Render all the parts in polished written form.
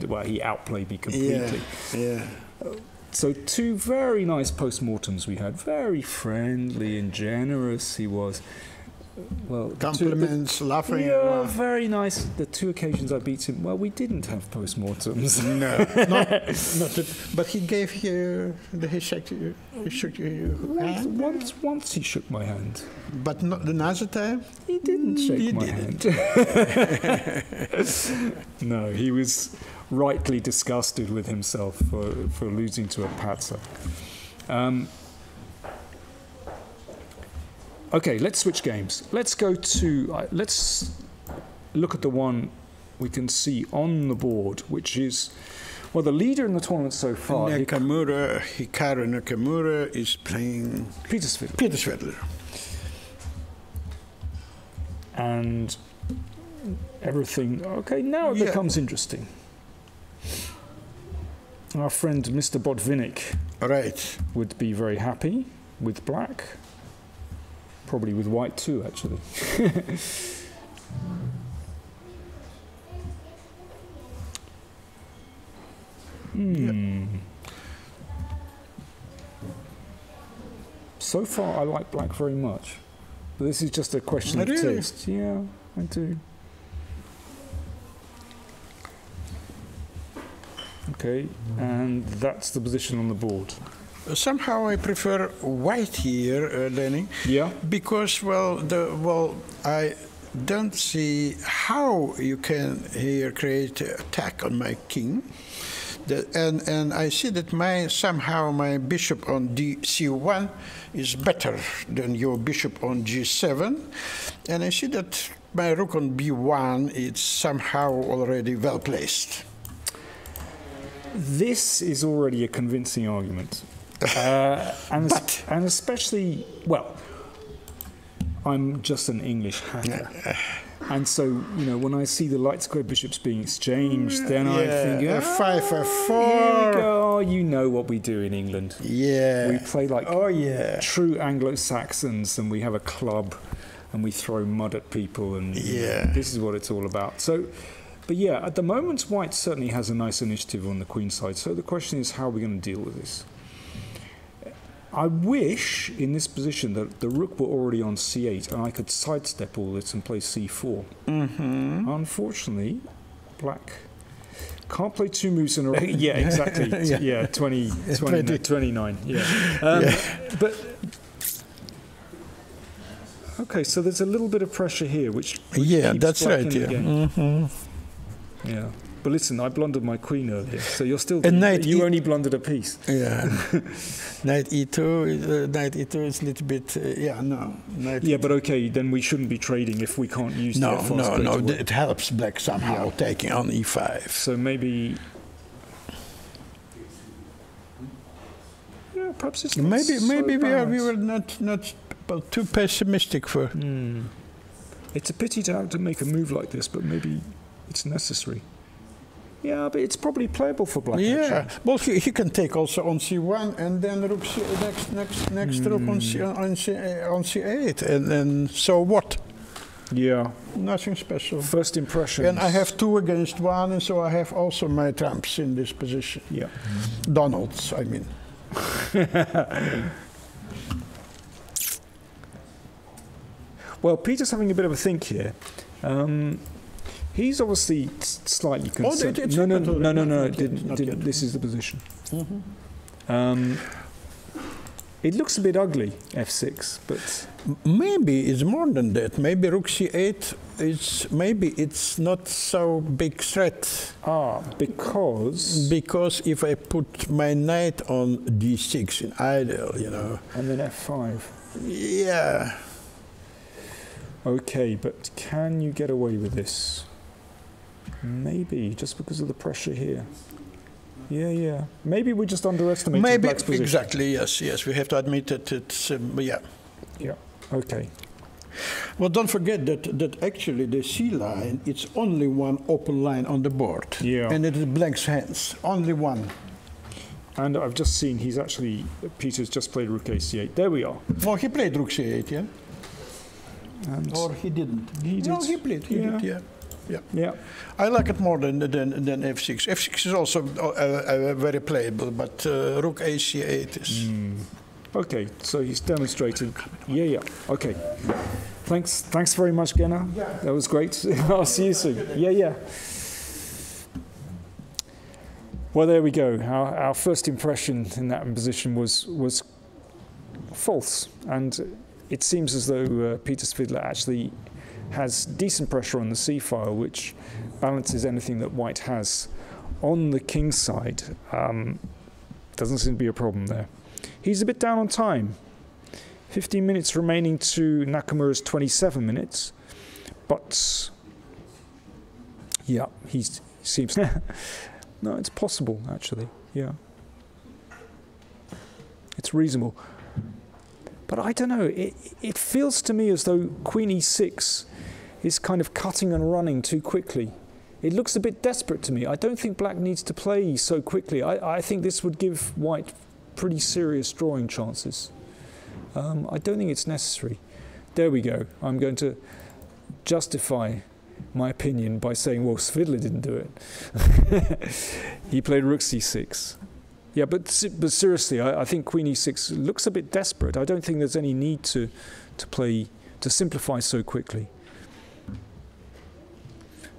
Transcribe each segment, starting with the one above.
well, he outplayed me completely. Yeah. So 2 very nice post-mortems we had. Very friendly and generous he was. Well, compliments, laughing. Yeah, very nice. The 2 occasions I beat him, well, we didn't have post-mortems. No, not that, but he gave you, he shook your hand? Once he shook my hand. But not the another time? He didn't shake my hand. No, he was rightly disgusted with himself for losing to a Patzer. Okay, let's switch games. Let's go to, let's look at the one we can see on the board, which is, well, the leader in the tournament so far. Nakamura, Hikaru Nakamura is playing Peter Svidler. Peter Svidler. And everything, okay, now it becomes interesting. Our friend Mr. Botvinnik would be very happy with black. Probably with white too, actually. So far, I like black very much. But this is just a question of taste. Yeah, I do. Okay, and that's the position on the board. Somehow I prefer white here, Lenny. Yeah. Because I don't see how you can here create an attack on my king. And I see that somehow my bishop on c1 is better than your bishop on g7, and I see that my rook on b1 is somehow already well placed. This is already a convincing argument. And especially, well, I'm just an English hacker. And so, you know, when I see the light square bishops being exchanged, then I think, f5, f4. Here we go. You know what we do in England. Yeah. We play like true Anglo-Saxons, and we have a club, and we throw mud at people, and you know, this is what it's all about. So, but yeah, at the moment, white certainly has a nice initiative on the queen side. So the question is, how are we going to deal with this? I wish, in this position, that the rook were already on c8, and I could sidestep all this and play c4. Unfortunately, black can't play 2 moves in a row. Yeah, exactly. 29. But okay, so there's a little bit of pressure here, which keeps that's black right. in the game. Yeah. But listen, I blundered my queen earlier, so you're still. You only blundered a piece. Yeah. Knight e2. Knight e2 is a little bit. But okay, then we shouldn't be trading if we can't use the f-fast. No. It helps black somehow taking on e5. So maybe. Yeah, perhaps it's not maybe so we were not too pessimistic for. It's a pity to have to make a move like this, but maybe it's necessary. Yeah, but it's probably playable for black. Yeah, actually. well, he can take also on c1 and then rook next rook on c8, and then so what? Yeah, nothing special. First impressions. And I have 2 against 1, and so I have also my trumps in this position. Yeah, Donald's, I mean. Well, Peter's having a bit of a think here. He's obviously slightly concerned. No. This is the position. It looks a bit ugly, f6, but maybe it's more than that. Maybe rook c8 is it's not so big threat. Because if I put my knight on d6 in idle, you know, and then f5. Yeah. Okay, but can you get away with this? Maybe, just because of the pressure here. Yeah. Maybe we just underestimated black's position. Exactly, yes. We have to admit that it's, Yeah, okay. Well, don't forget that actually the C line, it's only one open line on the board. Yeah. And it is blank's hands, only one. And I've just seen Peter's just played rook a8. There we are. Oh, he played rook c8, yeah? And or he didn't. He did. No, he played, he did, yeah. Yeah. Yeah. I like it more than f6. F6 is also very playable, but rook ac8 is... Okay, so he's demonstrated. Yeah, yeah. Okay. Thanks very much, Genna. Yeah. That was great. I'll see you soon. Yeah, yeah. Well, there we go. Our first impression in that position was false, and it seems as though Peter Svidler actually has decent pressure on the c-file, which balances anything that White has. On the king side, doesn't seem to be a problem there. He's a bit down on time. 15 minutes remaining to Nakamura's 27 minutes, but yeah, he seems... No, it's possible, actually, yeah. It's reasonable. But I don't know, it feels to me as though Queen e6 is kind of cutting and running too quickly. It looks a bit desperate to me. I don't think Black needs to play so quickly. I think this would give White pretty serious drawing chances. I don't think it's necessary. There we go. I'm going to justify my opinion by saying, well, Svidler didn't do it. He played rook c6. Yeah, but seriously, I think Queen e6 looks a bit desperate. I don't think there's any need to simplify so quickly.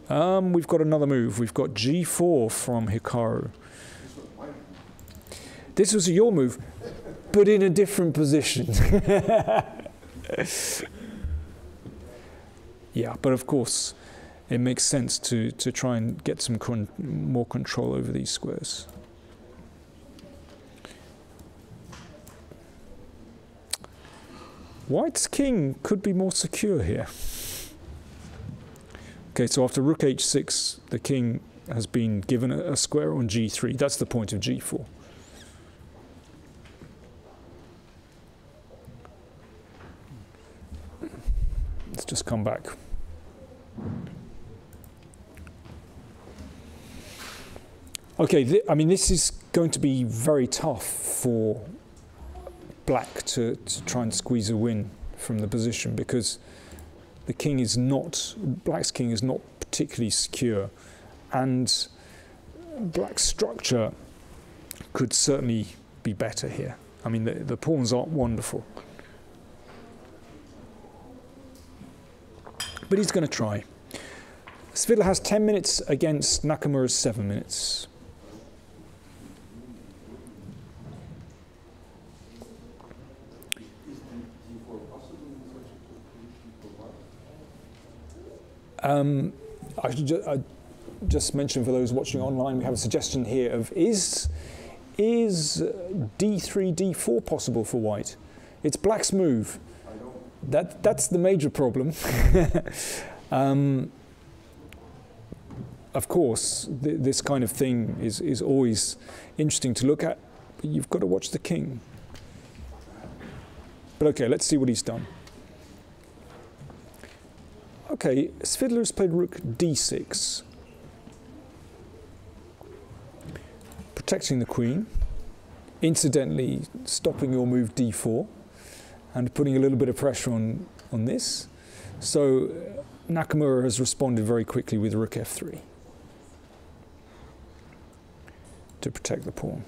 We've got another move. We've got g4 from Hikaru. This was your move, but in a different position. Yeah, but of course, it makes sense to try and get some more control over these squares. White's king could be more secure here. Okay, so after rook h6, the king has been given a square on g3. That's the point of g4. Let's just come back. Okay, I mean, this is going to be very tough for Black to try and squeeze a win from the position, because the king is not, Black's king is not particularly secure, and Black's structure could certainly be better here. I mean, the pawns aren't wonderful. But he's going to try. Svidler has 10 minutes against Nakamura's 7 minutes. I should just mention for those watching online, we have a suggestion here of is d3, d4 possible for White? It's Black's move. That's the major problem. Of course, this kind of thing is always interesting to look at, but you've got to watch the king. But okay, let's see what he's done. Okay, Svidler's played rook d6, protecting the queen, incidentally stopping your move d4, and putting a little bit of pressure on this. So Nakamura has responded very quickly with rook f3 to protect the pawn.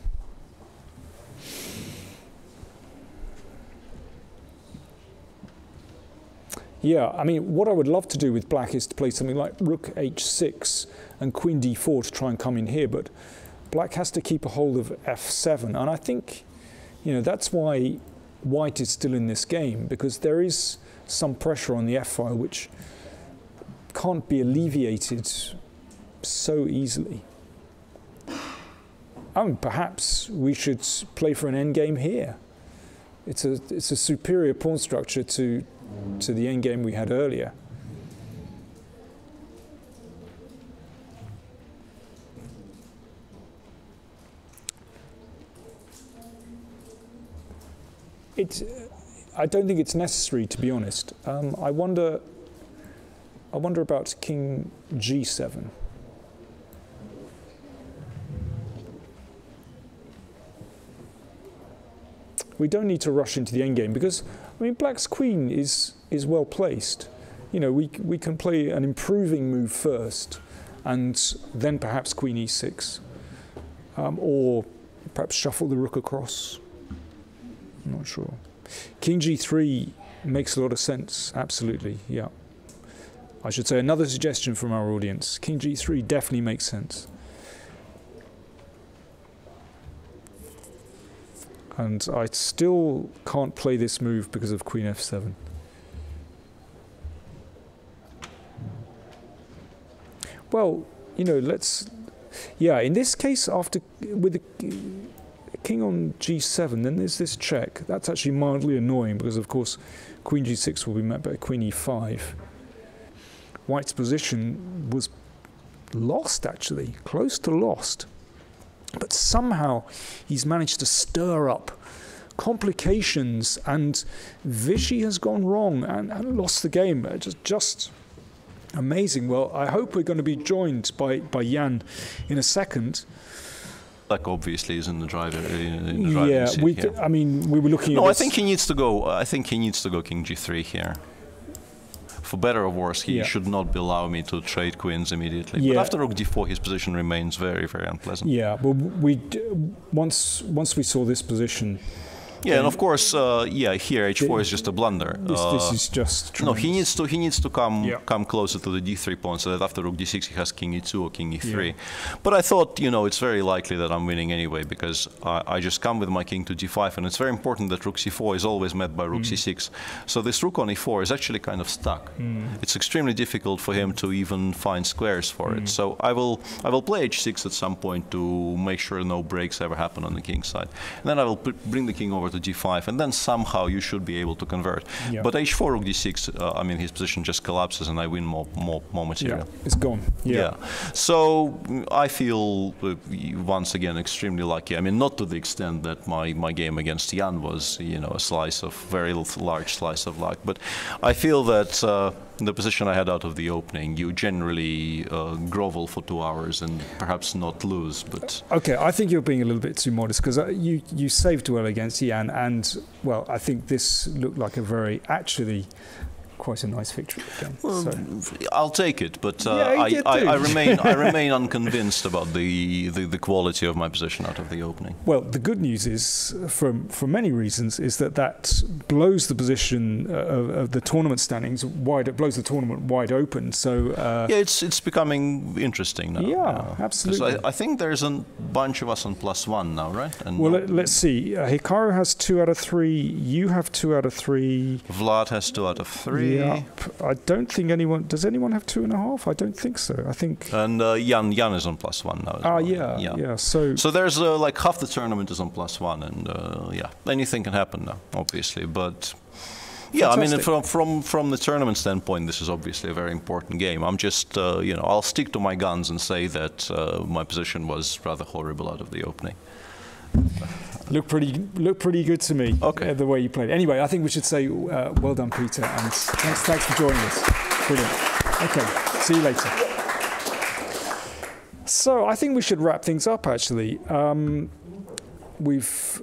Yeah, I mean, what I would love to do with Black is to play something like rook h6 and queen d4 to try and come in here, but Black has to keep a hold of f7, and I think, you know, that's why White is still in this game, because there is some pressure on the f-file which can't be alleviated so easily. I mean, perhaps we should play for an endgame here. It's a superior pawn structure to the endgame we had earlier. I don't think it's necessary, to be honest. I wonder about king g7. We don't need to rush into the endgame because, I mean, Black's queen is well placed. you know, we can play an improving move first, and then perhaps Queen E6, or perhaps shuffle the rook across. I'm not sure. King G3 makes a lot of sense. Absolutely, yeah. I should say another suggestion from our audience. King G3 definitely makes sense. And I still can't play this move because of Queen F7. Well, you know, in this case, with the king on G7, then there's this check. That's actually mildly annoying because, of course, Queen G6 will be met by Queen E5. White's position was lost, actually, close to lost. But somehow he's managed to stir up complications, and Vichy has gone wrong and lost the game. Just amazing. Well, I hope we're going to be joined by Jan in a second. Like obviously is in the driving seat. I mean, we were looking at this. I think he needs to go. I think he needs to go King G3 here. For better or worse, he should not allow me to trade queens immediately. But after Rook D4, his position remains very, very unpleasant. Yeah, but once we saw this position. Yeah, and of course, here H4 is just a blunder. This is just tremendous. No, he needs to come closer to the D3 pawn, so that after Rook D6 he has King E2 or King E3. Yeah. But I thought, you know, it's very likely that I'm winning anyway because I just come with my King to D5, and it's very important that Rook C4 is always met by Rook C6. So this Rook on E4 is actually kind of stuck. It's extremely difficult for him to even find squares for it. So I will play H6 at some point to make sure no breaks ever happen on the King's side, and then I will bring the King over to G5, and then somehow you should be able to convert. Yeah. But H4 Rook D6, I mean, his position just collapses, and I win more material. Yeah, it's gone. Yeah. So I feel once again extremely lucky. I mean, not to the extent that my game against Jan was, you know, a very large slice of luck, but I feel that the position I had out of the opening, you generally grovel for 2 hours and perhaps not lose. But okay, I think you're being a little bit too modest because you saved well against Jan, and well, I think this looked like actually quite a nice victory again. Well, so. I'll take it, but I remain unconvinced about the quality of my position out of the opening. Well, the good news is, for many reasons, is that blows the position of the tournament standings wide. It blows the tournament wide open. So yeah, it's becoming interesting now. Yeah, absolutely. So I think there's a bunch of us on +1 now, right? And well, let's see. Hikaru has 2 out of 3. You have 2 out of 3. Vlad has 2 out of 3. Yeah, I don't think anyone. Does anyone have 2.5? I don't think so. I think. And Jan is on +1 now. As well. Yeah. So there's like half the tournament is on +1, and yeah, anything can happen now, obviously. But yeah, fantastic. I mean, from the tournament standpoint, this is obviously a very important game. I'm just, you know, I'll stick to my guns and say that my position was rather horrible out of the opening. Look pretty good to me. Okay. The way you played. Anyway, I think we should say well done, Peter, and thanks for joining us. Brilliant. Okay, see you later. So I think we should wrap things up. Actually, we've